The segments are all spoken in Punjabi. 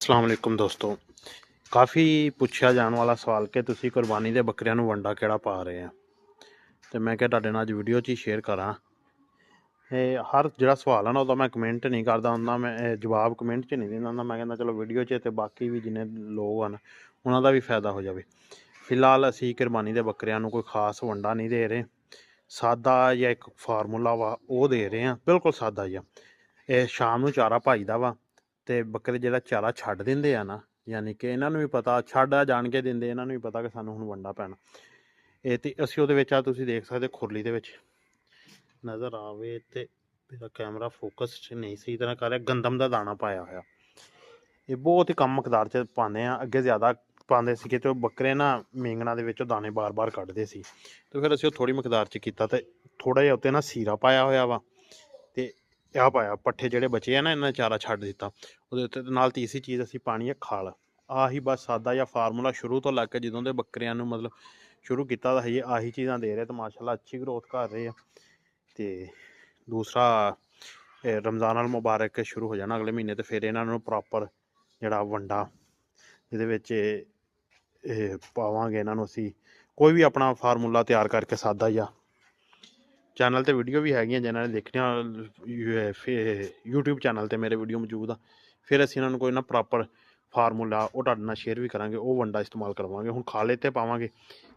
अस्सलाम वालेकुम दोस्तों। काफ़ी पूछा जाने वाला सवाल कि तुसी कुरबानी दे बकरियां नूं वंडा किहड़ा पा रहे हैं, तो मैं क्या तुहाडे नाल अज वीडियो च ही शेयर करा। हर जिहड़ा सवाल है ना उहदा मैं कमेंट नहीं करदा हुंदा, मैं जवाब कमेंट च नहीं दिंदा हुंदा, मैं कहना चलो वीडियो च ते बाकी भी जिन्ने लोग हैं उन्हां दा भी फायदा हो जाए। फिलहाल असी कुरबानी दे बकरियां नूं कोई खास वंडा नहीं दे रहे, सादा या एक फार्मूला वा वो दे रहे हैं, बिल्कुल सादा जिहा। शाम नूं चारा पाईदा वा ते बकरे जिहड़ा चारा छड्ड दिंदे आ ना, यानी कि इन्हां नूं भी पता छड्ड जाण के दिंदे, इन्हां नूं भी पता कि सानूं हुण वंडा पैना। ते असीं उहदे विच तुसीं देख सकदे खुरली दे विच नज़र आवे ते मेरा कैमरा फोकस नहीं सही तरह कर रहा, गंदम दा दाना पाया होया। ਇਹ ਬਹੁਤ ਹੀ ਕਮ ਮਕਦਾਰ 'ਚ ਪਾਉਂਦੇ ਆ, ਅੱਗੇ ਜ਼ਿਆਦਾ ਪਾਉਂਦੇ ਸੀਗੇ ਤੇ ਉਹ ਬੱਕਰੇ ਨਾ ਮੀਂਗਣਾ ਦੇ ਵਿੱਚੋਂ ਦਾਣੇ ਬਾਰ-ਬਾਰ ਕੱਢਦੇ ਸੀ, ਤੇ ਫਿਰ ਅਸੀਂ ਉਹ ਥੋੜੀ ਮਕਦਾਰ 'ਚ ਕੀਤਾ ਤੇ ਥੋੜਾ ਜਿਹਾ ਉੱਤੇ ਨਾ ਸੀਰਾ ਪਾਇਆ ਹੋਇਆ ਵਾ ਤੇ ਆਹ ਪਾਇਆ ਪੱਠੇ ਜਿਹੜੇ ਬਚੇ ਆ ਨਾ, ਇਹਨਾਂ ਚਾਰਾ ਛੱਡ ਦਿੱਤਾ ਉਹਦੇ ਉੱਤੇ। ਨਾਲ ਤੀਸਰੀ ਚੀਜ਼ ਅਸੀਂ ਪਾਣੀ ਹੈ ਖਲ। ਆਹੀ ਬਸ ਸਾਦਾ ਜਿਹਾ ਫਾਰਮੂਲਾ ਸ਼ੁਰੂ ਤੋਂ ਲੱਗ ਕੇ ਜਦੋਂ ਦੇ ਬੱਕਰਿਆਂ ਨੂੰ ਮਤਲਬ ਸ਼ੁਰੂ ਕੀਤਾ ਤਾਂ ਹਜੇ ਆਹੀ ਚੀਜ਼ਾਂ ਦੇ ਰਹੇ ਤੇ ਮਾਸ਼ਾਅੱਲਾ ਅੱਛੀ ਗਰੋਥ ਕਰ ਰਹੇ ਆ। ਤੇ ਦੂਸਰਾ ਰਮਜ਼ਾਨ ਅਲ ਮੁਬਾਰਕ ਸ਼ੁਰੂ ਹੋ ਜਾਣਾ ਅਗਲੇ ਮਹੀਨੇ, ਤੇ ਫਿਰ ਇਹਨਾਂ ਨੂੰ ਪ੍ਰੋਪਰ ਜਿਹੜਾ ਵੰਡਾ ਜਿਹਦੇ ਵਿੱਚ ਪਾਵਾਂਗੇ ਇਹਨਾਂ ਨੂੰ ਅਸੀਂ ਕੋਈ ਵੀ ਆਪਣਾ ਫਾਰਮੂਲਾ ਤਿਆਰ ਕਰਕੇ ਸਾਦਾ ਜਿਹਾ। ਚੈਨਲ 'ਤੇ ਵੀਡੀਓ ਵੀ ਹੈਗੀਆਂ ਜਿਨ੍ਹਾਂ ਨੇ ਦੇਖਣੀਆਂ, YouTube ਚੈਨਲ 'ਤੇ ਮੇਰੇ ਵੀਡੀਓ ਮੌਜੂਦ ਆ। ਫਿਰ ਅਸੀਂ ਇਹਨਾਂ ਨੂੰ ਕੋਈ ਨਾ ਪ੍ਰੋਪਰ ਫਾਰਮੂਲਾ ਉਹ ਤੁਹਾਡੇ ਨਾਲ ਸ਼ੇਅਰ ਵੀ ਕਰਾਂਗੇ, ਉਹ ਵੰਡਾ ਇਸਤੇਮਾਲ ਕਰਵਾਵਾਂਗੇ। ਹੁਣ ਖਾਲੇ 'ਤੇ ਪਾਵਾਂਗੇ,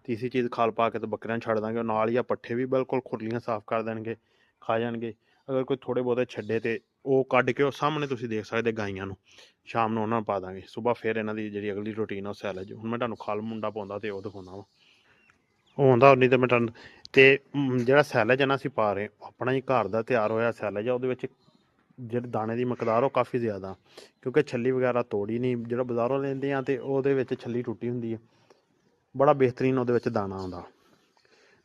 ਤੀਸਰੀ ਚੀਜ਼ ਖਾਲ ਪਾ ਕੇ ਤੇ ਬੱਕਰਿਆਂ ਨੂੰ ਛੱਡ ਦਾਂਗੇ, ਨਾਲ ਹੀ ਆ ਪੱਠੇ ਵੀ ਬਿਲਕੁਲ ਖੁਰਲੀਆਂ ਸਾਫ਼ ਕਰ ਦੇਣਗੇ, ਖਾ ਜਾਣਗੇ। ਅਗਰ ਕੋਈ ਥੋੜ੍ਹੇ ਬਹੁਤੇ ਛੱਡੇ ਤੇ ਉਹ ਕੱਢ ਕੇ ਉਹ ਸਾਹਮਣੇ ਤੁਸੀਂ ਦੇਖ ਸਕਦੇ ਗਾਈਆਂ ਨੂੰ ਸ਼ਾਮ ਨੂੰ ਉਹਨਾਂ ਨੂੰ ਪਾ ਦਾਂਗੇ। ਸੁਬਾਹ ਫਿਰ ਇਹਨਾਂ ਦੀ ਜਿਹੜੀ ਅਗਲੀ ਰੂਟੀਨ ਆ ਉਹ ਸੈਲੇਜ। ਹੁਣ ਮੈਂ ਤੁਹਾਨੂੰ ਖਲ ਮੁੰਡਾ ਪਾਉਂਦਾ ਤੇ ਉਹ ਦਿਖਾਉਂਦਾ ਵਾ, ਉਹ ਆਉਂਦਾ ਨਹੀਂ ਤਾਂ ਮੈਂ ਤੁਹਾਨੂੰ। ਤੇ ਜਿਹੜਾ ਸੈਲੇਜ ਹੈ ਨਾ ਅਸੀਂ ਪਾ ਰਹੇ ਆਪਣਾ ਹੀ ਘਰ ਦਾ ਤਿਆਰ ਹੋਇਆ ਸੈਲੇਜ ਆ, ਉਹਦੇ ਵਿੱਚ ਜਿਹੜੇ ਦਾਣੇ ਦੀ ਮਕਦਾਰ ਉਹ ਕਾਫੀ ਜ਼ਿਆਦਾ, ਕਿਉਂਕਿ ਛੱਲੀ ਵਗੈਰਾ ਤੋੜੀ ਨਹੀਂ, ਜਿਹੜਾ ਬਾਜ਼ਾਰੋਂ ਲੈਂਦੇ ਆ ਤੇ ਉਹਦੇ ਵਿੱਚ ਛੱਲੀ ਟੁੱਟੀ ਹੁੰਦੀ ਹੈ, ਬੜਾ ਬਿਹਤਰੀਨ ਉਹਦੇ ਵਿੱਚ ਦਾਣਾ ਆਉਂਦਾ।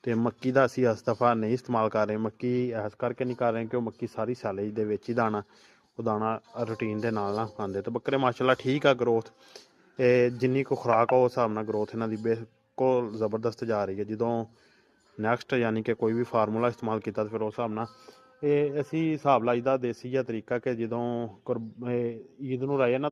ਤੇ ਮੱਕੀ ਦਾ ਅਸੀਂ ਇਸ ਦਫਾ ਨਹੀਂ ਇਸਤੇਮਾਲ ਕਰ ਰਹੇ, ਮੱਕੀ ਇਸ ਕਰਕੇ ਨਹੀਂ ਕਰ ਰਹੇ ਕਿ ਉਹ ਮੱਕੀ ਸਾਰੀ ਸੈਲੇਜ ਦੇ ਵਿੱਚ ਹੀ ਦਾਣਾ, ਉਹ ਦਾਣਾ ਰੂਟੀਨ ਦੇ ਨਾਲ ਨਾ ਖਾਂਦੇ। ਤੇ ਬੱਕਰੇ ਮਾਸ਼ਾਅੱਲਾ ਠੀਕ ਆ ਗਰੋਥ, ਜਿੰਨੀ ਕੁ ਖੁਰਾਕ ਆ ਉਸ ਹਿਸਾਬ ਨਾਲ ਗਰੋਥ ਇਹਨਾਂ ਦੀ ਬਿਲਕੁਲ ਜ਼ਬਰਦਸਤ ਜਾ ਰਹੀ ਹੈ। ਜਦੋਂ ਨੈਕਸਟ ਯਾਨੀ ਕਿ ਕੋਈ ਵੀ ਫਾਰਮੂਲਾ ਇਸਤੇਮਾਲ ਕੀਤਾ ਤਾਂ ਫਿਰ ਉਸ ਹਿਸਾਬ ਨਾਲ ਇਹ ਅਸੀਂ ਹਿਸਾਬ ਲਾਈਦਾ ਦੇਸੀ ਜਿਹਾ ਤਰੀਕਾ ਕਿ ਜਦੋਂ ਈਦ ਨੂੰ ਰਹਿ ਜਾਣਾ